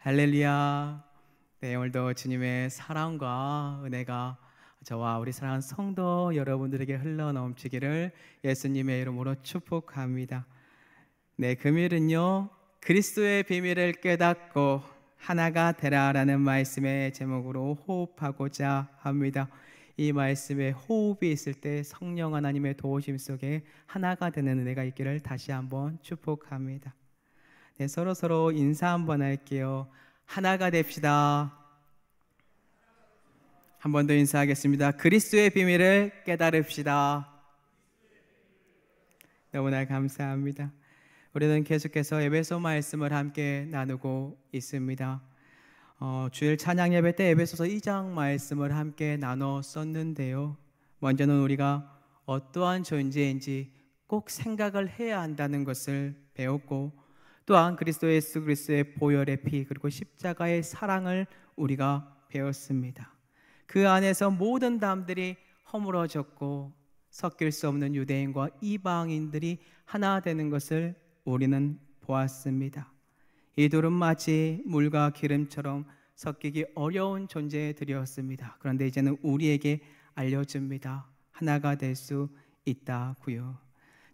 할렐루야. 네, 오늘도 주님의 사랑과 은혜가 저와 우리 사랑하는 성도 여러분들에게 흘러넘치기를 예수님의 이름으로 축복합니다. 네, 금요일은요, 그리스도의 비밀을 깨닫고 하나가 되라라는 말씀의 제목으로 호흡하고자 합니다. 이 말씀에 호흡이 있을 때 성령 하나님의 도우심 속에 하나가 되는 은혜가 있기를 다시 한번 축복합니다. 네, 서로 인사 한번 할게요. 하나가 됩시다. 한 번 더 인사하겠습니다. 그리스도의 비밀을 깨달읍시다. 너무나 감사합니다. 우리는 계속해서 에베소 말씀을 함께 나누고 있습니다. 주일 찬양 예배 때 에베소서 2장 말씀을 함께 나눴었는데요. 먼저는 우리가 어떠한 존재인지 꼭 생각을 해야 한다는 것을 배웠고, 또한 그리스도 예수 그리스도의 보혈의 피 그리고 십자가의 사랑을 우리가 배웠습니다. 그 안에서 모든 담들이 허물어졌고 섞일 수 없는 유대인과 이방인들이 하나 되는 것을 우리는 보았습니다. 이 둘은 마치 물과 기름처럼 섞이기 어려운 존재들이었습니다. 그런데 이제는 우리에게 알려줍니다. 하나가 될 수 있다고요.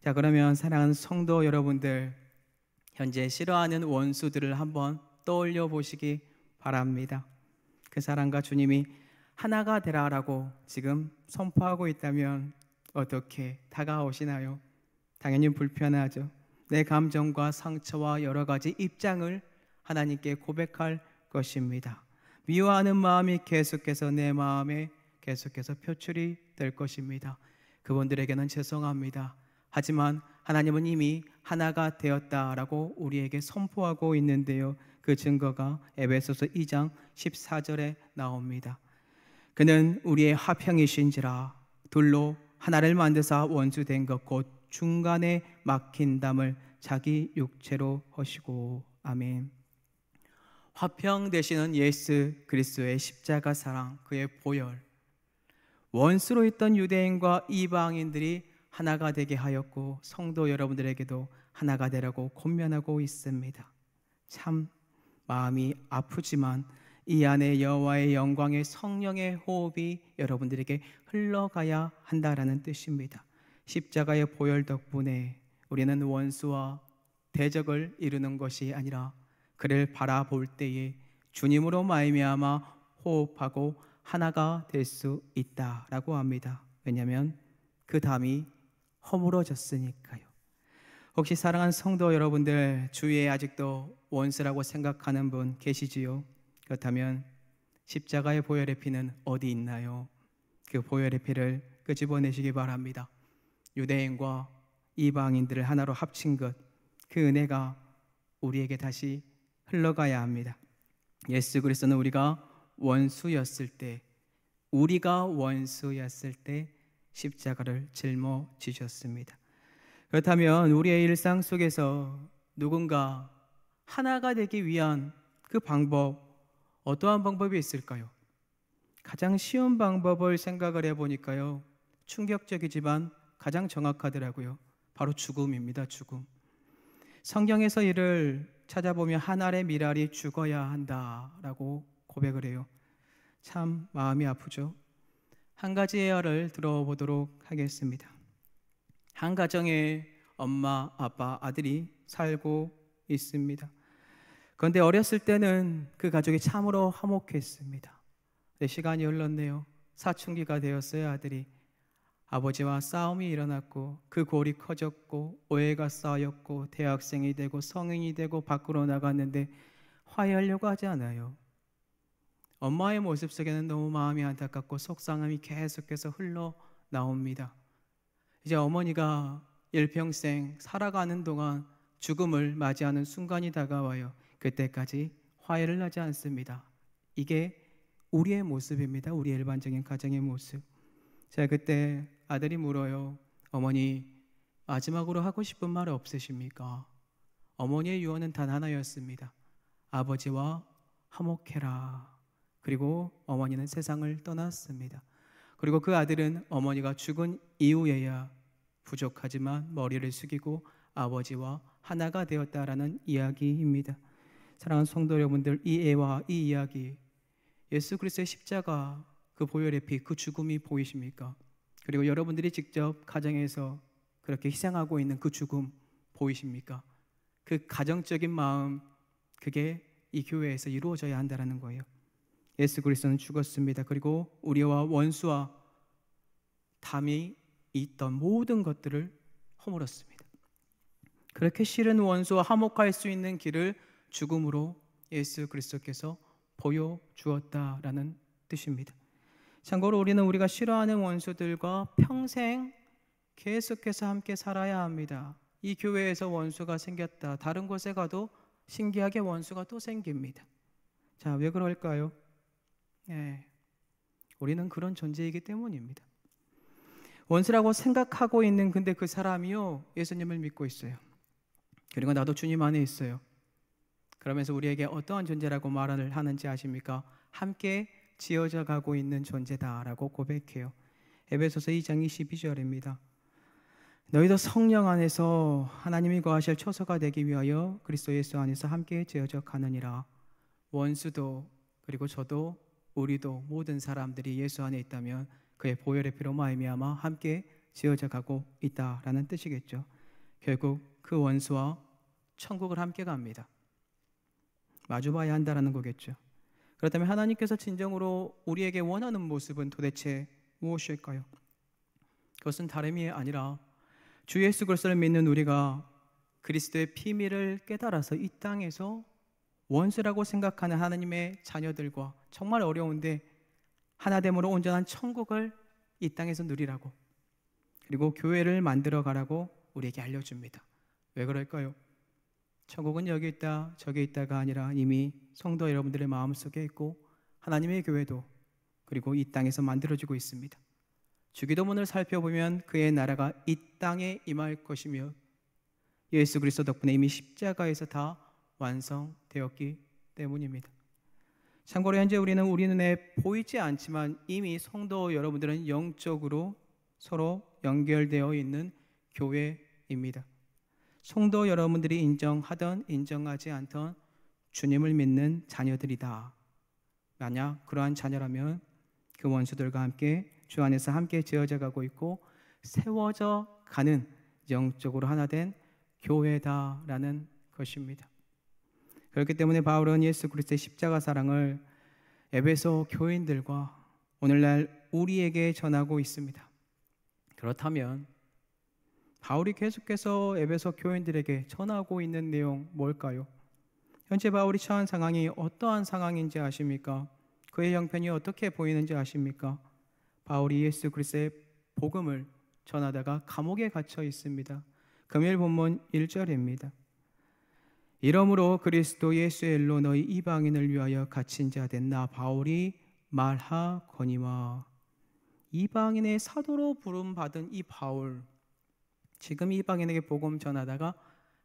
자, 그러면 사랑하는 성도 여러분들, 현재 싫어하는 원수들을 한번 떠올려 보시기 바랍니다. 그 사람과 주님이 하나가 되라라고 지금 선포하고 있다면 어떻게 다가오시나요? 당연히 불편하죠. 내 감정과 상처와 여러 가지 입장을 하나님께 고백할 것입니다. 미워하는 마음이 계속해서 내 마음에 계속해서 표출이 될 것입니다. 그분들에게는 죄송합니다. 하지만 하나님은 이미 하나가 되었다라고 우리에게 선포하고 있는데요. 그 증거가 에베소서 2장 14절에 나옵니다. 그는 우리의 화평이신지라 둘로 하나를 만드사 원수된 것 곧 중간에 막힌 담을 자기 육체로 하시고. 아멘. 화평 되시는 예수 그리스도의 십자가 사랑, 그의 보혈, 원수로 있던 유대인과 이방인들이 하나가 되게 하였고 성도 여러분들에게도 하나가 되라고 권면하고 있습니다. 참 마음이 아프지만 이 안에 여호와의 영광의 성령의 호흡이 여러분들에게 흘러가야 한다라는 뜻입니다. 십자가의 보혈 덕분에 우리는 원수와 대적을 이루는 것이 아니라 그를 바라볼 때에 주님으로 말미암아 호흡하고 하나가 될 수 있다라고 합니다. 왜냐하면 그 담이 허물어졌으니까요. 혹시 사랑하는 성도 여러분들, 주위에 아직도 원수라고 생각하는 분 계시지요? 그렇다면 십자가의 보혈의 피는 어디 있나요? 그 보혈의 피를 끄집어내시기 바랍니다. 유대인과 이방인들을 하나로 합친 것, 그 은혜가 우리에게 다시 흘러가야 합니다. 예수 그리스도는 우리가 원수였을 때 십자가를 짊어지셨습니다. 그렇다면 우리의 일상 속에서 누군가 하나가 되기 위한 그 방법, 어떠한 방법이 있을까요? 가장 쉬운 방법을 생각을 해보니까요, 충격적이지만 가장 정확하더라고요. 바로 죽음입니다. 죽음. 성경에서 이를 찾아보면 한 알의 밀알이 죽어야 한다라고 고백을 해요. 참 마음이 아프죠. 한 가지 예화를 들어보도록 하겠습니다. 한 가정에 엄마, 아빠, 아들이 살고 있습니다. 그런데 어렸을 때는 그 가족이 참으로 화목했습니다. 시간이 흘렀네요. 사춘기가 되었어요. 아들이. 아버지와 싸움이 일어났고 그 골이 커졌고 오해가 쌓였고 대학생이 되고 성인이 되고 밖으로 나갔는데 화해하려고 하지 않아요. 엄마의 모습 속에는 너무 마음이 안타깝고 속상함이 계속해서 흘러나옵니다. 이제 어머니가 일평생 살아가는 동안 죽음을 맞이하는 순간이 다가와요. 그때까지 화해를 하지 않습니다. 이게 우리의 모습입니다. 우리의 일반적인 가정의 모습. 자, 그때 아들이 물어요. 어머니, 마지막으로 하고 싶은 말 없으십니까? 어머니의 유언은 단 하나였습니다. 아버지와 화목해라. 그리고 어머니는 세상을 떠났습니다. 그리고 그 아들은 어머니가 죽은 이후에야 부족하지만 머리를 숙이고 아버지와 하나가 되었다라는 이야기입니다. 사랑하는 성도 여러분들, 이 애와 이 이야기, 예수 그리스도의 십자가, 그 보혈의 피, 그 죽음이 보이십니까? 그리고 여러분들이 직접 가정에서 그렇게 희생하고 있는 그 죽음 보이십니까? 그 가정적인 마음, 그게 이 교회에서 이루어져야 한다는 거예요. 예수 그리스도는 죽었습니다. 그리고 우리와 원수와 담이 있던 모든 것들을 허물었습니다. 그렇게 싫은 원수와 화목할 수 있는 길을 죽음으로 예수 그리스도께서 보여주었다라는 뜻입니다. 참고로 우리는 우리가 싫어하는 원수들과 평생 계속해서 함께 살아야 합니다. 이 교회에서 원수가 생겼다, 다른 곳에 가도 신기하게 원수가 또 생깁니다. 자, 왜 그럴까요? 우리는 그런 존재이기 때문입니다. 원수라고 생각하고 있는 근데 그 사람이요, 예수님을 믿고 있어요. 그리고 나도 주님 안에 있어요. 그러면서 우리에게 어떠한 존재라고 말을 하는지 아십니까? 함께 지어져 가고 있는 존재다라고 고백해요. 에베소서 2장 22절입니다. 너희도 성령 안에서 하나님이 거하실 초소가 되기 위하여 그리스도 예수 안에서 함께 지어져 가느니라. 원수도, 그리고 저도, 우리도, 모든 사람들이 예수 안에 있다면 그의 보혈의 피로 말미암아 함께 지어져 가고 있다라는 뜻이겠죠. 결국 그 원수와 천국을 함께 갑니다. 마주봐야 한다라는 거겠죠. 그렇다면 하나님께서 진정으로 우리에게 원하는 모습은 도대체 무엇일까요? 그것은 다름이 아니라 주 예수 그리스도를 믿는 우리가 그리스도의 비밀을 깨달아서 이 땅에서 원수라고 생각하는 하나님의 자녀들과 정말 어려운데 하나됨으로 온전한 천국을 이 땅에서 누리라고, 그리고 교회를 만들어 가라고 우리에게 알려줍니다. 왜 그럴까요? 천국은 여기 있다 저기 있다가 아니라 이미 성도 여러분들의 마음속에 있고 하나님의 교회도 그리고 이 땅에서 만들어지고 있습니다. 주기도문을 살펴보면 그의 나라가 이 땅에 임할 것이며 예수 그리스도 덕분에 이미 십자가에서 다 완성되었기 때문입니다. 참고로 현재 우리는 우리 눈에 보이지 않지만 이미 성도 여러분들은 영적으로 서로 연결되어 있는 교회입니다. 성도 여러분들이 인정하던 인정하지 않던 주님을 믿는 자녀들이다. 만약 그러한 자녀라면 그 원수들과 함께 주 안에서 함께 지어져 가고 있고 세워져 가는 영적으로 하나 된 교회다라는 것입니다. 그렇기 때문에 바울은 예수 그리스도의 십자가 사랑을 에베소 교인들과 오늘날 우리에게 전하고 있습니다. 그렇다면 바울이 계속해서 에베소 교인들에게 전하고 있는 내용 뭘까요? 현재 바울이 처한 상황이 어떠한 상황인지 아십니까? 그의 형편이 어떻게 보이는지 아십니까? 바울이 예수 그리스도의 복음을 전하다가 감옥에 갇혀 있습니다. 금일 본문 1절입니다. 이러므로 그리스도 예수의 일로 너희 이방인을 위하여 갇힌 자 된 나 바울이 말하거니와. 이방인의 사도로 부름받은 이 바울, 지금 이방인에게 복음 전하다가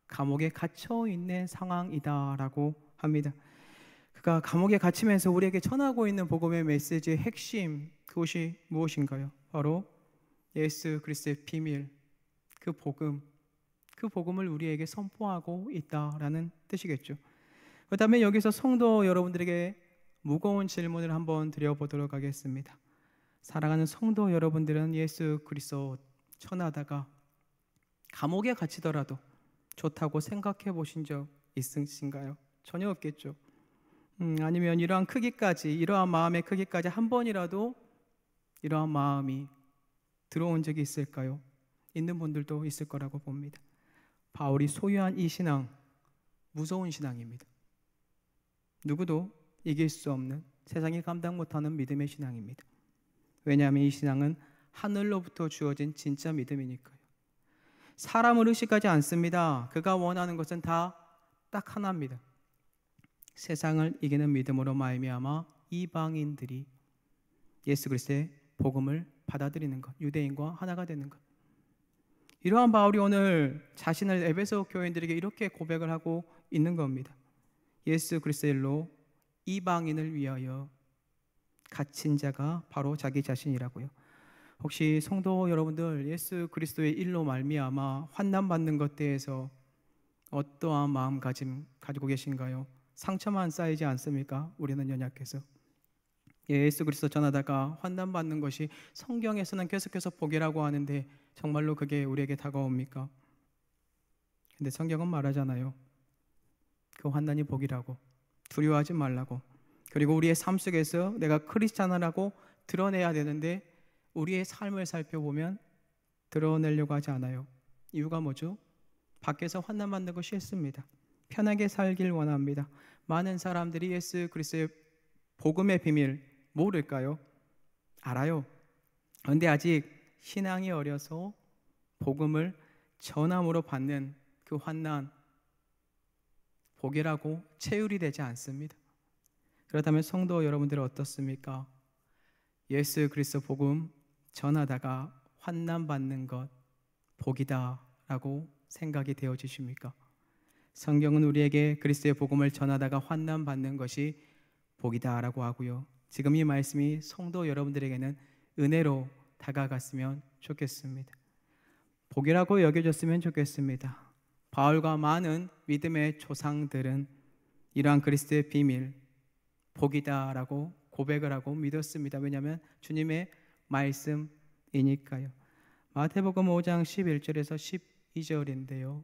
감옥에 갇혀 있는 상황이다라고 합니다. 그가 감옥에 갇히면서 우리에게 전하고 있는 복음의 메시지의 핵심, 그것이 무엇인가요? 바로 예수 그리스도의 비밀, 그 복음을 우리에게 선포하고 있다라는 뜻이겠죠. 그렇다면 여기서 성도 여러분들에게 무거운 질문을 한번 드려보도록 하겠습니다. 사랑하는 성도 여러분들은 예수 그리스도 전하다가 감옥에 갇히더라도 좋다고 생각해 보신 적 있으신가요? 전혀 없겠죠. 아니면 이러한 크기까지, 이러한 마음의 크기까지 한 번이라도 이러한 마음이 들어온 적이 있을까요? 있는 분들도 있을 거라고 봅니다. 바울이 소유한 이 신앙, 무서운 신앙입니다. 누구도 이길 수 없는, 세상이 감당 못하는 믿음의 신앙입니다. 왜냐하면 이 신앙은 하늘로부터 주어진 진짜 믿음이니까요. 사람을 의식하지 않습니다. 그가 원하는 것은 다 딱 하나입니다. 세상을 이기는 믿음으로 말미암아 이방인들이 예수 그리스도의 복음을 받아들이는 것, 유대인과 하나가 되는 것. 이러한 바울이 오늘 자신을 에베소 교인들에게 이렇게 고백을 하고 있는 겁니다. 예수 그리스도의 일로 이방인을 위하여 갇힌 자가 바로 자기 자신이라고요. 혹시 성도 여러분들 예수 그리스도의 일로 말미암아 환난 받는 것 대해서 어떠한 마음가짐 가지고 계신가요? 상처만 쌓이지 않습니까? 우리는 연약해서. 예수 그리스도 전하다가 환난받는 것이 성경에서는 계속해서 복이라고 하는데 정말로 그게 우리에게 다가옵니까? 근데 성경은 말하잖아요. 그 환난이 복이라고, 두려워하지 말라고. 그리고 우리의 삶 속에서 내가 크리스찬이라고 드러내야 되는데 우리의 삶을 살펴보면 드러내려고 하지 않아요. 이유가 뭐죠? 밖에서 환난받는 거 싫습니다. 편하게 살길 원합니다. 많은 사람들이 예수 그리스도의 복음의 비밀 모를까요? 알아요. 그런데 아직 신앙이 어려서 복음을 전함으로 받는 그 환난, 복이라고 체휼이 되지 않습니다. 그렇다면 성도 여러분들은 어떻습니까? 예수 그리스도 복음 전하다가 환난 받는 것 복이다라고 생각이 되어지십니까? 성경은 우리에게 그리스도의 복음을 전하다가 환난 받는 것이 복이다라고 하고요. 지금 이 말씀이 성도 여러분들에게는 은혜로 다가갔으면 좋겠습니다. 복이라고 여겨졌으면 좋겠습니다. 바울과 많은 믿음의 조상들은 이러한 그리스도의 비밀 복이다라고 고백을 하고 믿었습니다. 왜냐하면 주님의 말씀이니까요. 마태복음 5장 11절에서 12절인데요.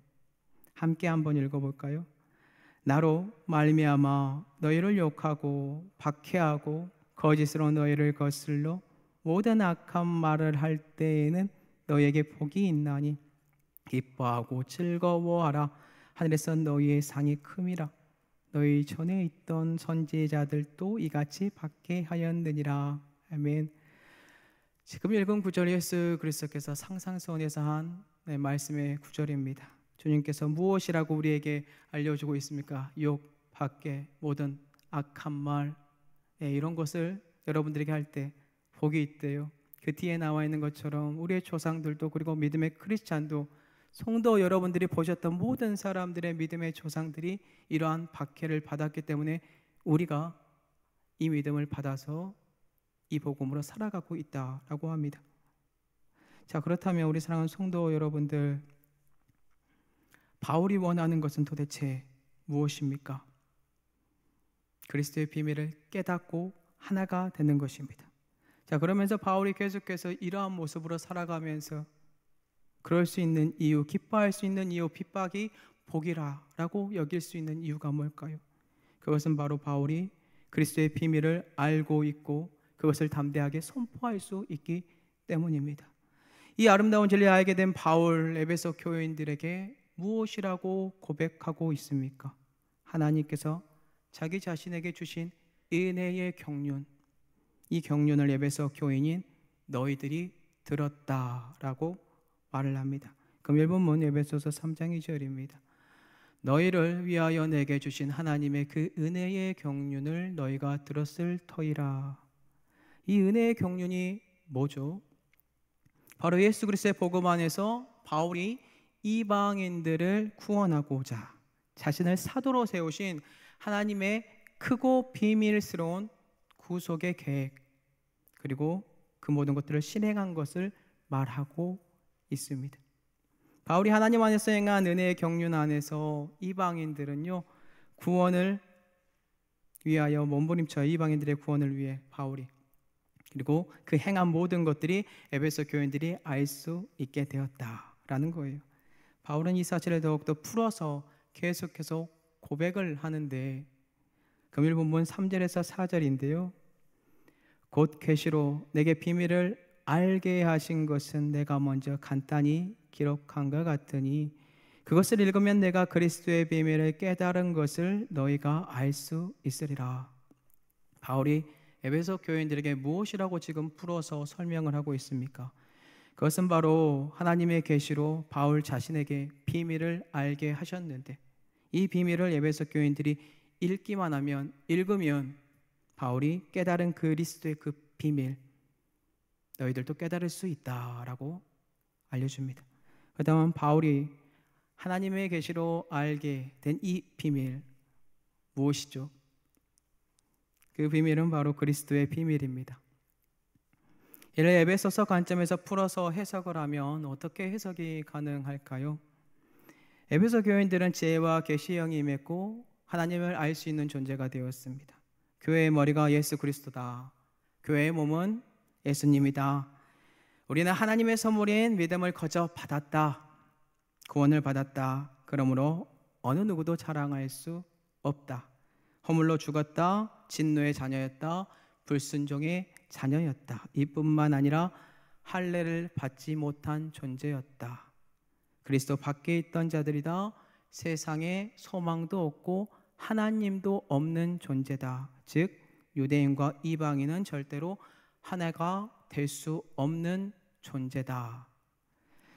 함께 한번 읽어볼까요? 나로 말미암아 너희를 욕하고 박해하고 거짓으로 너희를 거슬러 모든 악한 말을 할 때에는 너희에게 복이 있나니 기뻐하고 즐거워하라. 하늘에서 너희의 상이 큼이라. 너희 전에 있던 선지자들도 이같이 받게 하였느니라. 아멘. 지금 읽은 구절 예수 그리스도께서 상상선에서 한 말씀의 구절입니다. 주님께서 무엇이라고 우리에게 알려주고 있습니까? 욕, 박해, 모든 악한 말, 이런 것을 여러분들에게 할 때 복이 있대요. 그 뒤에 나와 있는 것처럼 우리의 조상들도, 그리고 믿음의 크리스찬도, 성도 여러분들이 보셨던 모든 사람들의 믿음의 조상들이 이러한 박해를 받았기 때문에 우리가 이 믿음을 받아서 이 복음으로 살아가고 있다라고 합니다. 자, 그렇다면 우리 사랑하는 성도 여러분들, 바울이 원하는 것은 도대체 무엇입니까? 그리스도의 비밀을 깨닫고 하나가 되는 것입니다. 자, 그러면서 바울이 계속해서 이러한 모습으로 살아가면서 그럴 수 있는 이유, 기뻐할 수 있는 이유, 핍박이 복이라고 여길 수 있는 이유가 뭘까요? 그것은 바로 바울이 그리스도의 비밀을 알고 있고 그것을 담대하게 선포할 수 있기 때문입니다. 이 아름다운 진리를 알게 된 바울, 에베소 교인들에게 무엇이라고 고백하고 있습니까? 하나님께서 자기 자신에게 주신 은혜의 경륜, 이 경륜을 에베소 교인인 너희들이 들었다라고 말을 합니다. 그럼 일본문 에베소서 3장 2절입니다. 너희를 위하여 내게 주신 하나님의 그 은혜의 경륜을 너희가 들었을 터이라. 이 은혜의 경륜이 뭐죠? 바로 예수 그리스도의 복음 안에서 바울이 이방인들을 구원하고자 자신을 사도로 세우신 하나님의 크고 비밀스러운 구속의 계획, 그리고 그 모든 것들을 실행한 것을 말하고 있습니다. 바울이 하나님 안에서 행한 은혜의 경륜 안에서 이방인들은요, 구원을 위하여 몸부림쳐 이방인들의 구원을 위해 바울이, 그리고 그 행한 모든 것들이 에베소 교인들이 알 수 있게 되었다라는 거예요. 바울은 이 사실을 더욱더 풀어서 계속해서 고백을 하는데, 금일 본문 3절에서 4절인데요. 곧 계시로 내게 비밀을 알게 하신 것은 내가 먼저 간단히 기록한 것 같으니 그것을 읽으면 내가 그리스도의 비밀을 깨달은 것을 너희가 알 수 있으리라. 바울이 에베소 교인들에게 무엇이라고 지금 풀어서 설명을 하고 있습니까? 그것은 바로 하나님의 계시로 바울 자신에게 비밀을 알게 하셨는데, 이 비밀을 에베소 교인들이 읽으면 바울이 깨달은 그리스도의 그 비밀, 너희들도 깨달을 수 있다라고 알려줍니다. 그다음 바울이 하나님의 계시로 알게 된 이 비밀 무엇이죠? 그 비밀은 바로 그리스도의 비밀입니다. 이를 에베소서 관점에서 풀어서 해석을 하면 어떻게 해석이 가능할까요? 에베소 교인들은 지혜와 계시의 영이 임했고 하나님을 알 수 있는 존재가 되었습니다. 교회의 머리가 예수 그리스도다. 교회의 몸은 예수님이다. 우리는 하나님의 선물인 믿음을 거저 받았다. 구원을 받았다. 그러므로 어느 누구도 자랑할 수 없다. 허물로 죽었다. 진노의 자녀였다. 불순종의 자녀였다. 이뿐만 아니라 할례를 받지 못한 존재였다. 그리스도 밖에 있던 자들이다. 세상에 소망도 없고 하나님도 없는 존재다. 즉 유대인과 이방인은 절대로 하나가 될 수 없는 존재다.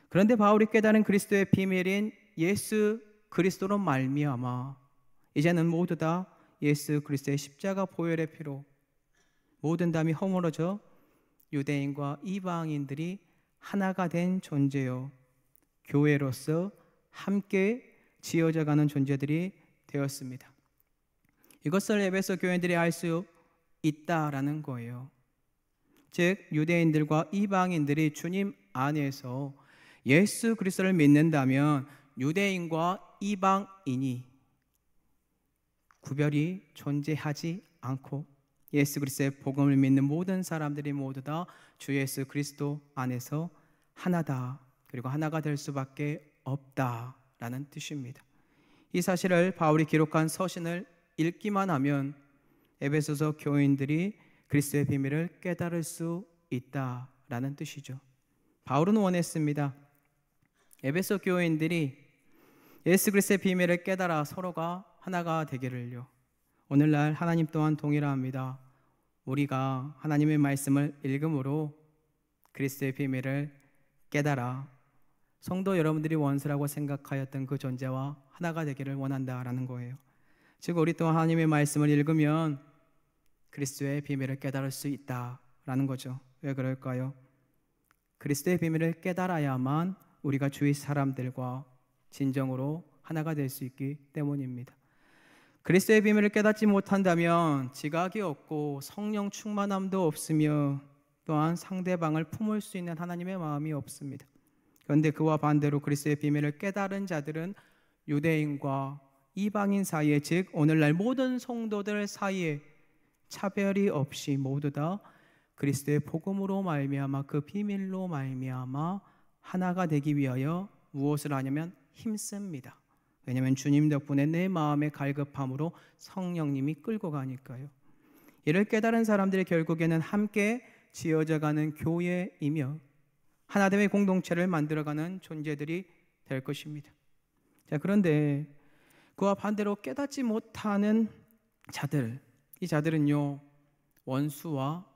그런데 바울이 깨달은 그리스도의 비밀인 예수 그리스도로 말미암아 이제는 모두 다 예수 그리스도의 십자가 보혈의 피로 모든 담이 허물어져 유대인과 이방인들이 하나가 된 존재요, 교회로서 함께 지어져가는 존재들이 되었습니다. 이것을 에베소 교인들이 알 수 있다라는 거예요. 즉 유대인들과 이방인들이 주님 안에서 예수 그리스도를 믿는다면 유대인과 이방인이 구별이 존재하지 않고 예수 그리스도의 복음을 믿는 모든 사람들이 모두 다 주 예수 그리스도 안에서 하나다. 그리고 하나가 될 수밖에 없다라는 뜻입니다. 이 사실을 바울이 기록한 서신을 읽기만 하면 에베소서 교인들이 그리스도의 비밀을 깨달을 수 있다라는 뜻이죠. 바울은 원했습니다. 에베소 교인들이 예수 그리스도의 비밀을 깨달아 서로가 하나가 되기를요. 오늘날 하나님 또한 동일합니다. 우리가 하나님의 말씀을 읽음으로 그리스도의 비밀을 깨달아 성도 여러분들이 원수라고 생각하였던 그 존재와 하나가 되기를 원한다라는 거예요. 즉 우리 또한 하나님의 말씀을 읽으면 그리스도의 비밀을 깨달을 수 있다라는 거죠. 왜 그럴까요? 그리스도의 비밀을 깨달아야만 우리가 주위 사람들과 진정으로 하나가 될 수 있기 때문입니다. 그리스도의 비밀을 깨닫지 못한다면 지각이 없고 성령 충만함도 없으며 또한 상대방을 품을 수 있는 하나님의 마음이 없습니다. 그런데 그와 반대로 그리스도의 비밀을 깨달은 자들은 유대인과 이방인 사이에, 즉 오늘날 모든 성도들 사이에 차별이 없이 모두 다 그리스도의 복음으로 말미암아 그 비밀로 말미암아 하나가 되기 위하여 무엇을 하냐면 힘씁니다. 왜냐하면 주님 덕분에 내 마음의 갈급함으로 성령님이 끌고 가니까요. 이를 깨달은 사람들이 결국에는 함께 지어져가는 교회이며 하나됨의 공동체를 만들어가는 존재들이 될 것입니다. 자, 그런데 그와 반대로 깨닫지 못하는 자들, 이 자들은요 원수와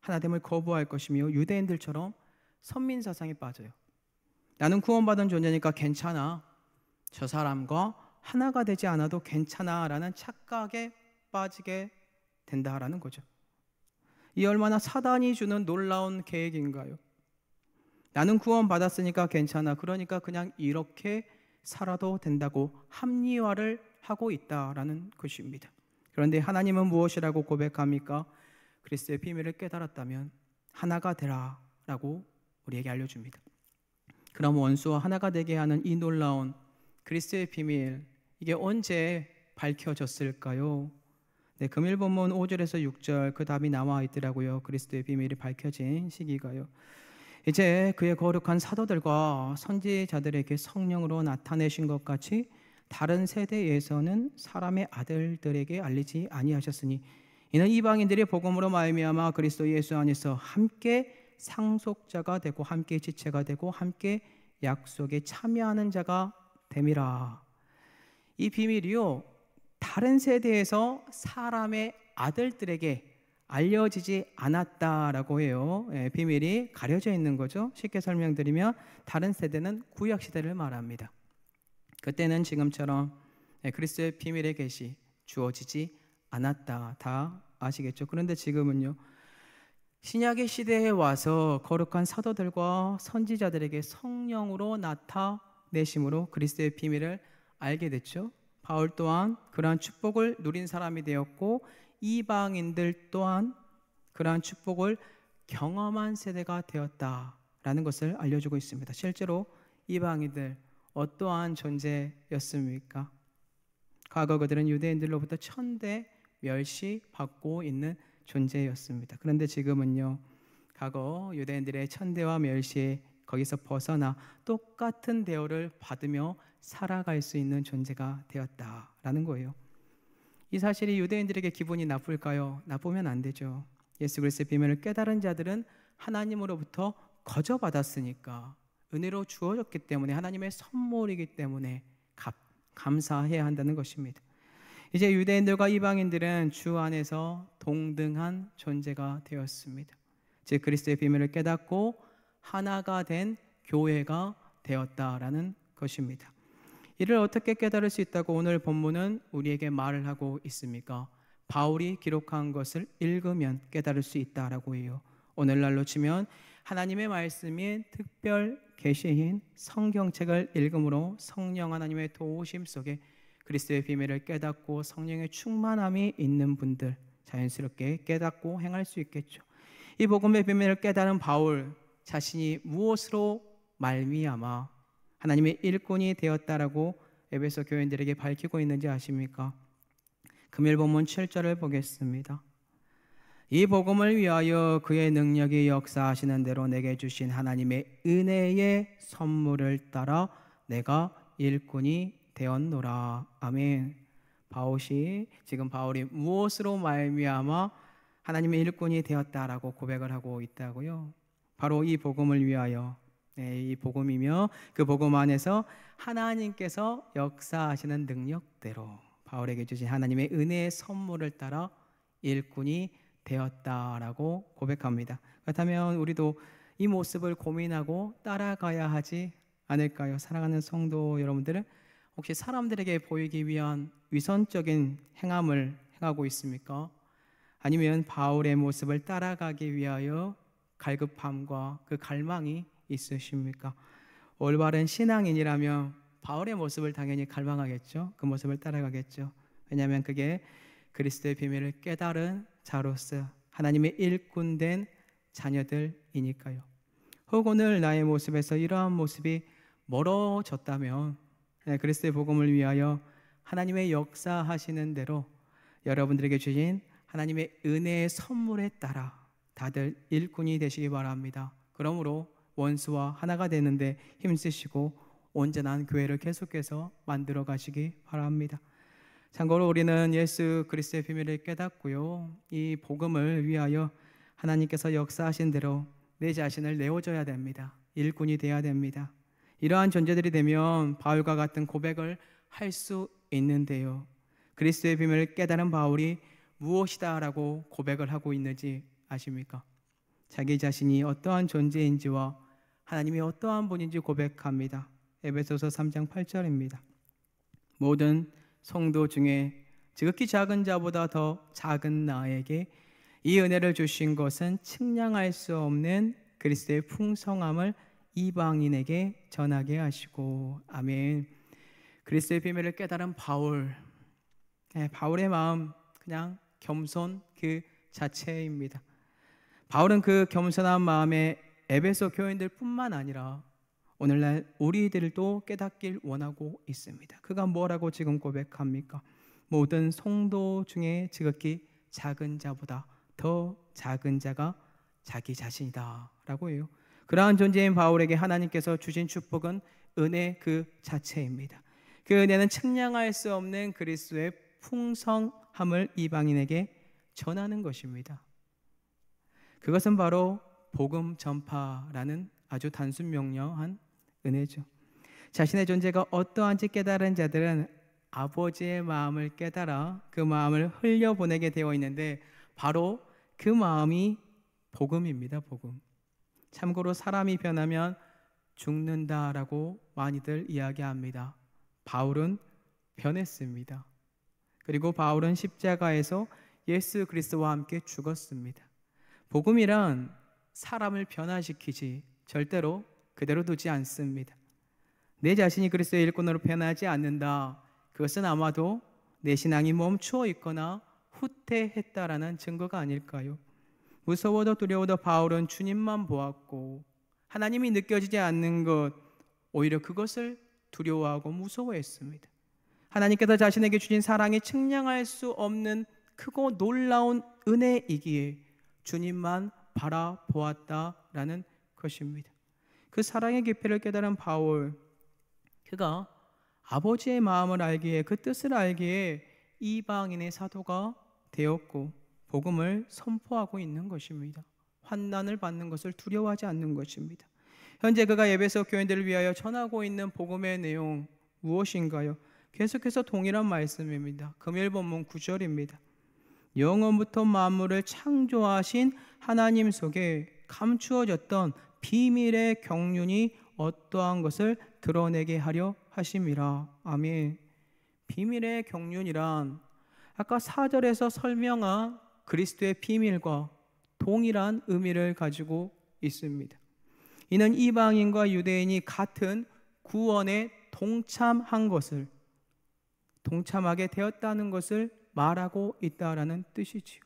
하나됨을 거부할 것이며 유대인들처럼 선민사상에 빠져요. 나는 구원받은 존재니까 괜찮아, 저 사람과 하나가 되지 않아도 괜찮아 라는 착각에 빠지게 된다라는 거죠. 이 얼마나 사단이 주는 놀라운 계획인가요? 나는 구원받았으니까 괜찮아, 그러니까 그냥 이렇게 살아도 된다고 합리화를 하고 있다라는 것입니다. 그런데 하나님은 무엇이라고 고백합니까? 그리스도의 비밀을 깨달았다면 하나가 되라 라고 우리에게 알려줍니다. 그럼 원수와 하나가 되게 하는 이 놀라운 그리스도의 비밀, 이게 언제 밝혀졌을까요? 네, 금일 본문 5절에서 6절 그 답이 나와 있더라고요. 그리스도의 비밀이 밝혀진 시기가요. 이제 그의 거룩한 사도들과 선지자들에게 성령으로 나타내신 것 같이 다른 세대에서는 사람의 아들들에게 알리지 아니하셨으니 이는 이방인들이 복음으로 말미암아 그리스도 예수 안에서 함께 상속자가 되고 함께 지체가 되고 함께 약속에 참여하는 자가 됨이라. 이 비밀이요 다른 세대에서 사람의 아들들에게 알려지지 않았다라고 해요. 비밀이 가려져 있는 거죠. 쉽게 설명드리면 다른 세대는 구약 시대를 말합니다. 그때는 지금처럼 그리스도의 비밀의 계시 주어지지 않았다. 다 아시겠죠? 그런데 지금은요 신약의 시대에 와서 거룩한 사도들과 선지자들에게 성령으로 나타내심으로 그리스도의 비밀을 알게 됐죠. 바울 또한 그러한 축복을 누린 사람이 되었고 이방인들 또한 그러한 축복을 경험한 세대가 되었다라는 것을 알려주고 있습니다. 실제로 이방인들 어떠한 존재였습니까? 과거 그들은 유대인들로부터 천대 멸시받고 있는 존재였습니다. 그런데 지금은요, 과거 유대인들의 천대와 멸시에 거기서 벗어나 똑같은 대우를 받으며 살아갈 수 있는 존재가 되었다라는 거예요. 이 사실이 유대인들에게 기분이 나쁠까요? 나쁘면 안 되죠. 예수 그리스도의 비밀을 깨달은 자들은 하나님으로부터 거저받았으니까, 은혜로 주어졌기 때문에, 하나님의 선물이기 때문에 감사해야 한다는 것입니다. 이제 유대인들과 이방인들은 주 안에서 동등한 존재가 되었습니다. 즉 그리스도의 비밀을 깨닫고 하나가 된 교회가 되었다라는 것입니다. 이를 어떻게 깨달을 수 있다고 오늘 본문은 우리에게 말을 하고 있습니까? 바울이 기록한 것을 읽으면 깨달을 수 있다라고 해요. 오늘날로 치면 하나님의 말씀인 특별 계시인 성경책을 읽음으로 성령 하나님의 도우심 속에 그리스도의 비밀을 깨닫고 성령의 충만함이 있는 분들, 자연스럽게 깨닫고 행할 수 있겠죠. 이 복음의 비밀을 깨달은 바울 자신이 무엇으로 말미암아 하나님의 일꾼이 되었다라고 에베소 교인들에게 밝히고 있는지 아십니까? 금일 본문 7절을 보겠습니다. 이 복음을 위하여 그의 능력이 역사하시는 대로 내게 주신 하나님의 은혜의 선물을 따라 내가 일꾼이 되었노라. 아멘. 지금 바울이 무엇으로 말미암아 하나님의 일꾼이 되었다라고 고백을 하고 있다고요? 바로 이 복음을 위하여, 이 복음이며 그 복음 안에서 하나님께서 역사하시는 능력대로 바울에게 주신 하나님의 은혜의 선물을 따라 일꾼이 되었다라고 고백합니다. 그렇다면 우리도 이 모습을 고민하고 따라가야 하지 않을까요? 사랑하는 성도 여러분들은 혹시 사람들에게 보이기 위한 위선적인 행함을 행하고 있습니까? 아니면 바울의 모습을 따라가기 위하여 갈급함과 그 갈망이 있으십니까? 올바른 신앙인이라면 바울의 모습을 당연히 갈망하겠죠. 그 모습을 따라가겠죠. 왜냐하면 그게 그리스도의 비밀을 깨달은 자로서 하나님의 일꾼된 자녀들이니까요. 혹 오늘 나의 모습에서 이러한 모습이 멀어졌다면 그리스도의 복음을 위하여 하나님의 역사하시는 대로 여러분들에게 주신 하나님의 은혜의 선물에 따라 다들 일꾼이 되시기 바랍니다. 그러므로 원수와 하나가 되는데 힘쓰시고 온전한 교회를 계속해서 만들어 가시기 바랍니다. 참고로 우리는 예수 그리스도의 비밀을 깨닫고요, 이 복음을 위하여 하나님께서 역사하신 대로 내 자신을 내어줘야 됩니다. 일꾼이 되어야 됩니다. 이러한 존재들이 되면 바울과 같은 고백을 할 수 있는데요, 그리스도의 비밀을 깨달은 바울이 무엇이다라고 고백을 하고 있는지 아십니까? 자기 자신이 어떠한 존재인지와 하나님이 어떠한 분인지 고백합니다. 에베소서 3장 8절입니다. 모든 성도 중에 지극히 작은 자보다 더 작은 나에게 이 은혜를 주신 것은 측량할 수 없는 그리스도의 풍성함을 이방인에게 전하게 하시고. 아멘. 그리스도의 비밀을 깨달은 바울, 바울의 마음 그냥 겸손 그 자체입니다. 바울은 그 겸손한 마음에 에베소 교인들 뿐만 아니라 오늘날 우리들도 깨닫길 원하고 있습니다. 그가 뭐라고 지금 고백합니까? 모든 성도 중에 지극히 작은 자보다 더 작은 자가 자기 자신이다 라고 해요. 그러한 존재인 바울에게 하나님께서 주신 축복은 은혜 그 자체입니다. 그 은혜는 측량할 수 없는 그리스도의 풍성함을 이방인에게 전하는 것입니다. 그것은 바로 복음 전파라는 아주 단순 명료한 은혜죠. 자신의 존재가 어떠한지 깨달은 자들은 아버지의 마음을 깨달아 그 마음을 흘려보내게 되어 있는데 바로 그 마음이 복음입니다. 복음. 참고로 사람이 변하면 죽는다라고 많이들 이야기합니다. 바울은 변했습니다. 그리고 바울은 십자가에서 예수 그리스도와 함께 죽었습니다. 복음이란 사람을 변화시키지 절대로 그대로 두지 않습니다. 내 자신이 그리스도의 일꾼으로 변하지 않는다. 그것은 아마도 내 신앙이 멈추어 있거나 후퇴했다라는 증거가 아닐까요? 무서워도 두려워도 바울은 주님만 보았고 하나님이 느껴지지 않는 것, 오히려 그것을 두려워하고 무서워했습니다. 하나님께서 자신에게 주신 사랑이 측량할 수 없는 크고 놀라운 은혜이기에 주님만 바라보았다라는 것입니다. 그 사랑의 깊이를 깨달은 바울, 그가 아버지의 마음을 알기에, 그 뜻을 알기에 이방인의 사도가 되었고 복음을 선포하고 있는 것입니다. 환난을 받는 것을 두려워하지 않는 것입니다. 현재 그가 에베소 교인들을 위하여 전하고 있는 복음의 내용 무엇인가요? 계속해서 동일한 말씀입니다. 금요일 본문 9절입니다. 영원부터 만물을 창조하신 하나님 속에 감추어졌던 비밀의 경륜이 어떠한 것을 드러내게 하려 하심이라. 아멘. 비밀의 경륜이란 아까 4절에서 설명한 그리스도의 비밀과 동일한 의미를 가지고 있습니다. 이는 이방인과 유대인이 같은 구원에 동참하게 되었다는 것을 말하고 있다라는 뜻이지요.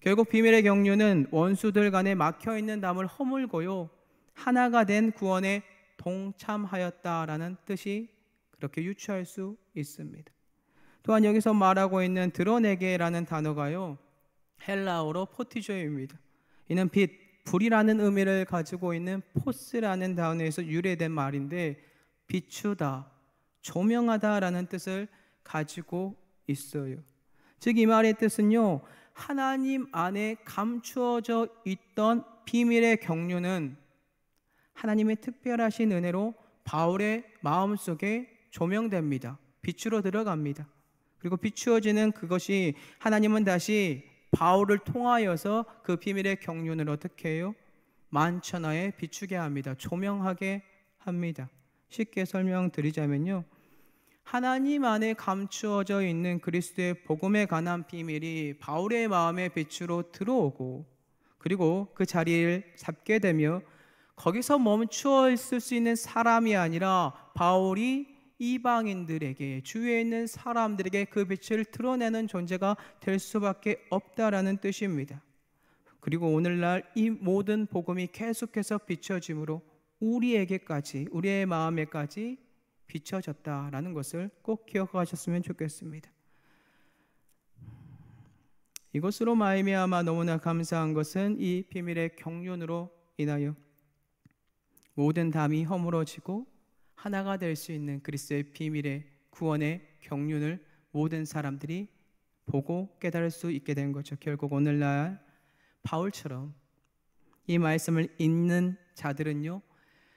결국 비밀의 경륜은 원수들 간에 막혀있는 담을 허물고요, 하나가 된 구원에 동참하였다라는 뜻이 그렇게 유추할 수 있습니다. 또한 여기서 말하고 있는 드러내게라는 단어가요, 헬라어로 포티조입니다. 이는 빛, 불이라는 의미를 가지고 있는 포스라는 단어에서 유래된 말인데, 비추다, 조명하다라는 뜻을 가지고 있어요. 즉 이 말의 뜻은요, 하나님 안에 감추어져 있던 비밀의 경륜은 하나님의 특별하신 은혜로 바울의 마음속에 조명됩니다. 빛으로 들어갑니다. 그리고 비추어지는 그것이 하나님은 다시 바울을 통하여서 그 비밀의 경륜을 어떻게 해요? 만천하에 비추게 합니다. 조명하게 합니다. 쉽게 설명드리자면요, 하나님 안에 감추어져 있는 그리스도의 복음에 관한 비밀이 바울의 마음의 빛으로 들어오고, 그리고 그 자리를 잡게 되며 거기서 멈추어 있을 수 있는 사람이 아니라 바울이 이방인들에게, 주위에 있는 사람들에게 그 빛을 드러내는 존재가 될 수밖에 없다라는 뜻입니다. 그리고 오늘날 이 모든 복음이 계속해서 비춰짐으로 우리에게까지, 우리의 마음에까지 비춰졌다라는 것을 꼭 기억하셨으면 좋겠습니다. 이것으로 말미암아 너무나 감사한 것은 이 비밀의 경륜으로 인하여 모든 담이 허물어지고 하나가 될 수 있는 그리스도의 비밀의 구원의 경륜을 모든 사람들이 보고 깨달을 수 있게 된 거죠. 결국 오늘날 바울처럼 이 말씀을 읽는 자들은요,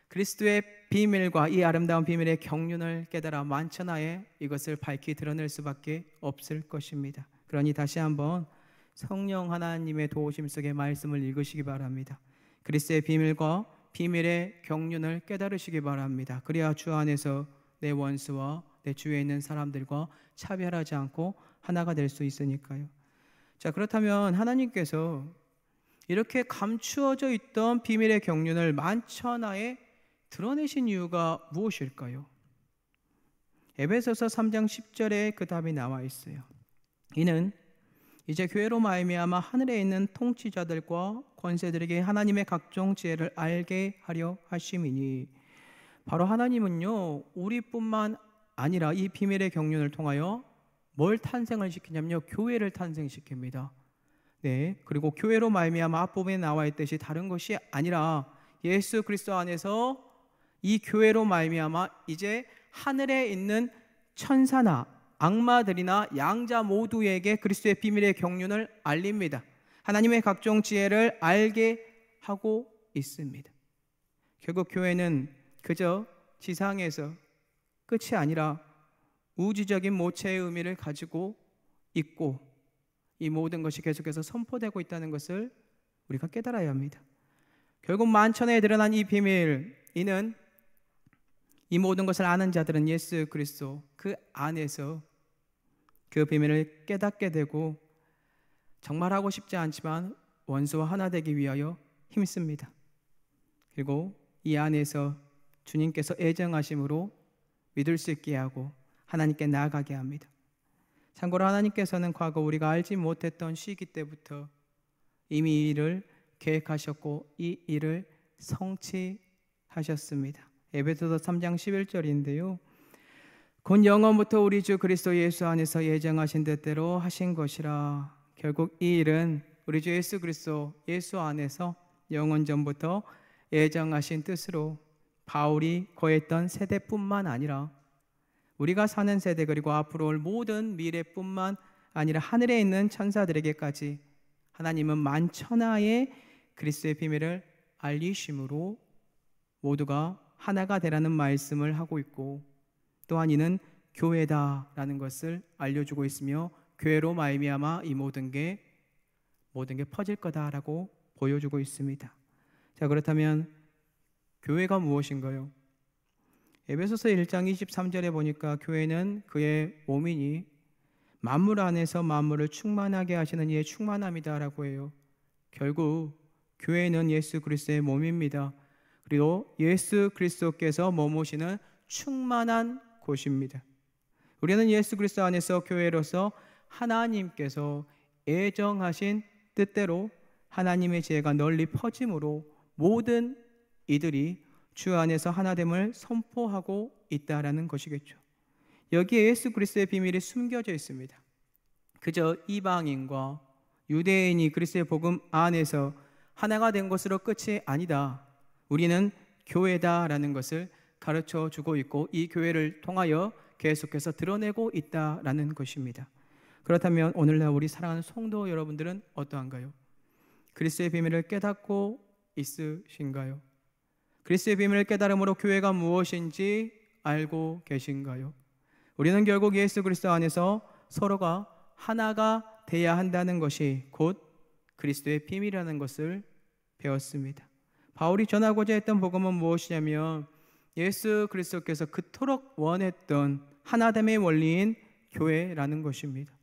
그리스도의 비밀과 이 아름다운 비밀의 경륜을 깨달아 만천하에 이것을 밝히 드러낼 수밖에 없을 것입니다. 그러니 다시 한번 성령 하나님의 도우심 속에 말씀을 읽으시기 바랍니다. 그리스도의 비밀과 비밀의 경륜을 깨달으시기 바랍니다. 그래야 주 안에서 내 원수와 내 주위에 있는 사람들과 차별하지 않고 하나가 될 수 있으니까요. 자, 그렇다면 하나님께서 이렇게 감추어져 있던 비밀의 경륜을 만천하에 드러내신 이유가 무엇일까요? 에베소서 3장 10절에 그 답이 나와 있어요. 이는 이제 교회로 말미암아 하늘에 있는 통치자들과 권세들에게 하나님의 각종 지혜를 알게 하려 하심이니, 바로 하나님은요, 우리뿐만 아니라 이 비밀의 경륜을 통하여 뭘 탄생을 시키냐면요, 교회를 탄생시킵니다. 네, 그리고 교회로 말미암아 앞부분에 나와 있듯이 다른 것이 아니라 예수 그리스도 안에서 이 교회로 말미암아 이제 하늘에 있는 천사나 악마들이나 양자 모두에게 그리스도의 비밀의 경륜을 알립니다. 하나님의 각종 지혜를 알게 하고 있습니다. 결국 교회는 그저 지상에서 끝이 아니라 우주적인 모체의 의미를 가지고 있고, 이 모든 것이 계속해서 선포되고 있다는 것을 우리가 깨달아야 합니다. 결국 만천하에 드러난 이 비밀, 이는 이 모든 것을 아는 자들은 예수 그리스도 그 안에서 그 비밀을 깨닫게 되고, 정말 하고 싶지 않지만 원수와 하나 되기 위하여 힘씁니다. 그리고 이 안에서 주님께서 애정하심으로 믿을 수 있게 하고 하나님께 나아가게 합니다. 참고로 하나님께서는 과거 우리가 알지 못했던 시기 때부터 이미 이 일을 계획하셨고 이 일을 성취하셨습니다. 에베소서 3장 11절인데요, 곧 영원부터 우리 주 그리스도 예수 안에서 예정하신 뜻대로 하신 것이라. 결국 이 일은 우리 주 예수 그리스도 예수 안에서 영원 전부터 예정하신 뜻으로 바울이 거했던 세대뿐만 아니라 우리가 사는 세대 그리고 앞으로 올 모든 미래뿐만 아니라 하늘에 있는 천사들에게까지 하나님은 만천하의 그리스도의 비밀을 알리심으로 모두가 하나가 되라는 말씀을 하고 있고, 또한 이는 교회다라는 것을 알려주고 있으며 교회로 말미암아 이 모든 게 퍼질 거다라고 보여주고 있습니다. 자, 그렇다면 교회가 무엇인가요? 에베소서 1장 23절에 보니까 교회는 그의 몸이니 만물 안에서 만물을 충만하게 하시는 이의 충만함이다라고 해요. 결국 교회는 예수 그리스도의 몸입니다. 그리고 예수 그리스도께서 머무시는 충만한 곳입니다. 우리는 예수 그리스도 안에서 교회로서 하나님께서 예정하신 뜻대로 하나님의 지혜가 널리 퍼짐으로 모든 이들이 주 안에서 하나됨을 선포하고 있다라는 것이겠죠. 여기에 예수 그리스도의 비밀이 숨겨져 있습니다. 그저 이방인과 유대인이 그리스도의 복음 안에서 하나가 된 것으로 끝이 아니다. 우리는 교회다라는 것을 가르쳐 주고 있고 이 교회를 통하여 계속해서 드러내고 있다라는 것입니다. 그렇다면 오늘날 우리 사랑하는 성도 여러분들은 어떠한가요? 그리스도의 비밀을 깨닫고 있으신가요? 그리스도의 비밀을 깨달음으로 교회가 무엇인지 알고 계신가요? 우리는 결국 예수 그리스도 안에서 서로가 하나가 돼야 한다는 것이 곧 그리스도의 비밀이라는 것을 배웠습니다. 바울이 전하고자 했던 복음은 무엇이냐면 예수 그리스도께서 그토록 원했던 하나됨의 원리인 교회라는 것입니다.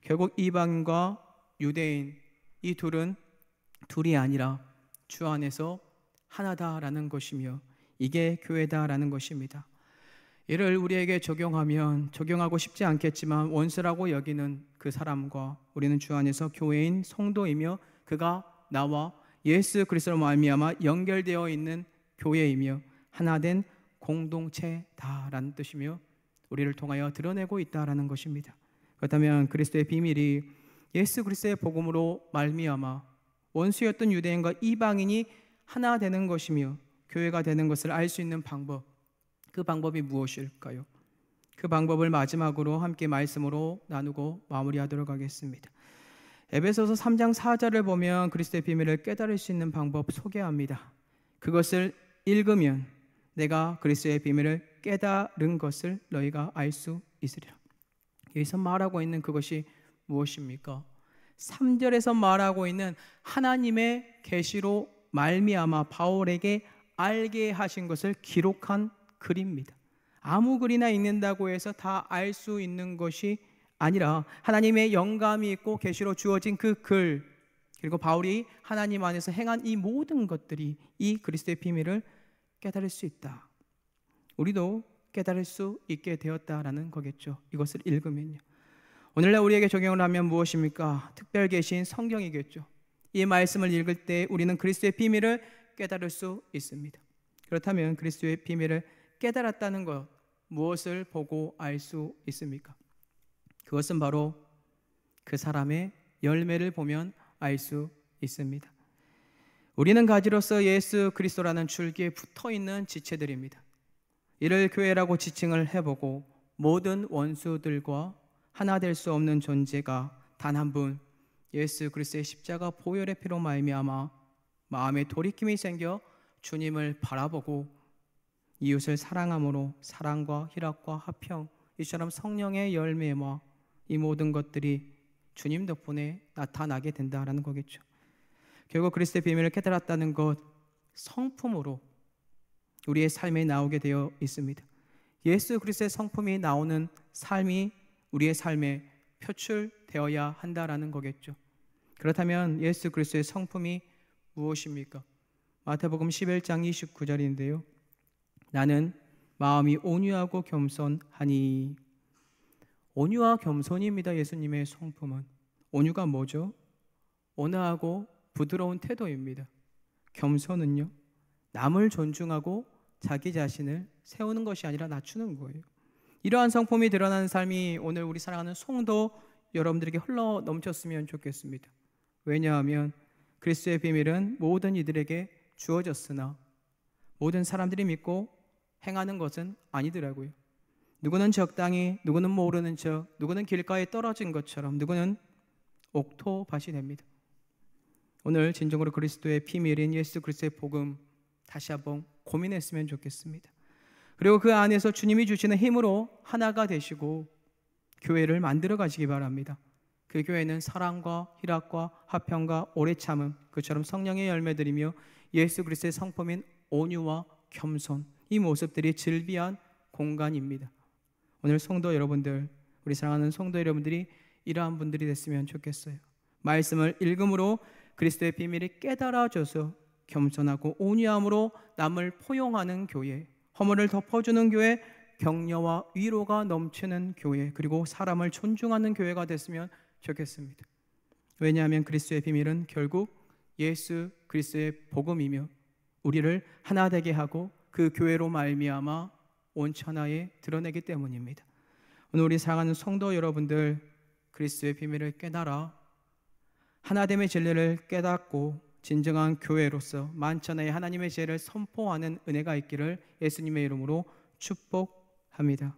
결국 이방인과 유대인 이 둘이 아니라 주 안에서 하나다라는 것이며 이게 교회다라는 것입니다. 이를 우리에게 적용하고 싶지 않겠지만 원수라고 여기는 그 사람과 우리는 주 안에서 교회인 성도이며 그가 나와 예수 그리스도로 말미암아 연결되어 있는 교회이며 하나된 공동체다라는 뜻이며 우리를 통하여 드러내고 있다라는 것입니다. 그렇다면 그리스도의 비밀이 예수 그리스도의 복음으로 말미암아 원수였던 유대인과 이방인이 하나 되는 것이며 교회가 되는 것을 알 수 있는 방법, 그 방법이 무엇일까요? 그 방법을 마지막으로 함께 말씀으로 나누고 마무리하도록 하겠습니다. 에베소서 3장 4절을 보면 그리스도의 비밀을 깨달을 수 있는 방법 소개합니다. 그것을 읽으면 내가 그리스도의 비밀을 깨달은 것을 너희가 알 수 있으리라. 여기서 말하고 있는 그것이 무엇입니까? 3절에서 말하고 있는 하나님의 계시로 말미암아 바울에게 알게 하신 것을 기록한 글입니다. 아무 글이나 읽는다고 해서 다 알 수 있는 것이 아니라 하나님의 영감이 있고 계시로 주어진 그 글, 그리고 바울이 하나님 안에서 행한 이 모든 것들이 이 그리스도의 비밀을 깨달을 수 있다. 우리도 깨달을 수 있게 되었다라는 거겠죠. 이것을 읽으면요. 오늘날 우리에게 적용을 하면 무엇입니까? 특별 계시인 성경이겠죠. 이 말씀을 읽을 때 우리는 그리스도의 비밀을 깨달을 수 있습니다. 그렇다면 그리스도의 비밀을 깨달았다는 것, 무엇을 보고 알 수 있습니까? 그것은 바로 그 사람의 열매를 보면 알 수 있습니다. 우리는 가지로서 예수 그리스도라는 줄기에 붙어있는 지체들입니다. 이를 교회라고 지칭을 해보고 모든 원수들과 하나 될 수 없는 존재가 단 한 분, 예수 그리스도의 십자가 보혈의 피로 말미암아 마음에 돌이킴이 생겨 주님을 바라보고 이웃을 사랑함으로 사랑과 희락과 화평, 이처럼 성령의 열매와 이 모든 것들이 주님 덕분에 나타나게 된다라는 거겠죠. 결국 그리스도의 비밀을 깨달았다는 것, 성품으로 우리의 삶에 나오게 되어 있습니다. 예수 그리스도의 성품이 나오는 삶이 우리의 삶에 표출되어야 한다라는 거겠죠. 그렇다면 예수 그리스도의 성품이 무엇입니까? 마태복음 11장 29절인데요. 나는 마음이 온유하고 겸손하니. 온유와 겸손입니다. 예수님의 성품은. 온유가 뭐죠? 온화하고 부드러운 태도입니다. 겸손은요, 남을 존중하고 자기 자신을 세우는 것이 아니라 낮추는 거예요. 이러한 성품이 드러나는 삶이 오늘 우리 사랑하는 성도 여러분들에게 흘러 넘쳤으면 좋겠습니다. 왜냐하면 그리스도의 비밀은 모든 이들에게 주어졌으나 모든 사람들이 믿고 행하는 것은 아니더라고요. 누구는 적당히, 누구는 모르는 척, 누구는 길가에 떨어진 것처럼, 누구는 옥토밭이 됩니다. 오늘 진정으로 그리스도의 비밀인 예수 그리스도의 복음 다시 한번 고민했으면 좋겠습니다. 그리고 그 안에서 주님이 주시는 힘으로 하나가 되시고 교회를 만들어 가시기 바랍니다. 그 교회는 사랑과 희락과 화평과 오래 참음, 그처럼 성령의 열매들이며 예수 그리스도의 성품인 온유와 겸손, 이 모습들이 즐비한 공간입니다. 오늘 성도 여러분들, 우리 사랑하는 성도 여러분들이 이러한 분들이 됐으면 좋겠어요. 말씀을 읽음으로 그리스도의 비밀이 깨달아져서 겸손하고 온유함으로 남을 포용하는 교회, 허물을 덮어주는 교회, 격려와 위로가 넘치는 교회, 그리고 사람을 존중하는 교회가 됐으면 좋겠습니다. 왜냐하면 그리스도의 비밀은 결국 예수 그리스도의 복음이며 우리를 하나 되게 하고 그 교회로 말미암아 온 천하에 드러내기 때문입니다. 오늘 우리 사랑하는 성도 여러분들, 그리스도의 비밀을 깨달아 하나됨의 진리를 깨닫고 진정한 교회로서 만천하에 하나님의 죄를 선포하는 은혜가 있기를 예수님의 이름으로 축복합니다.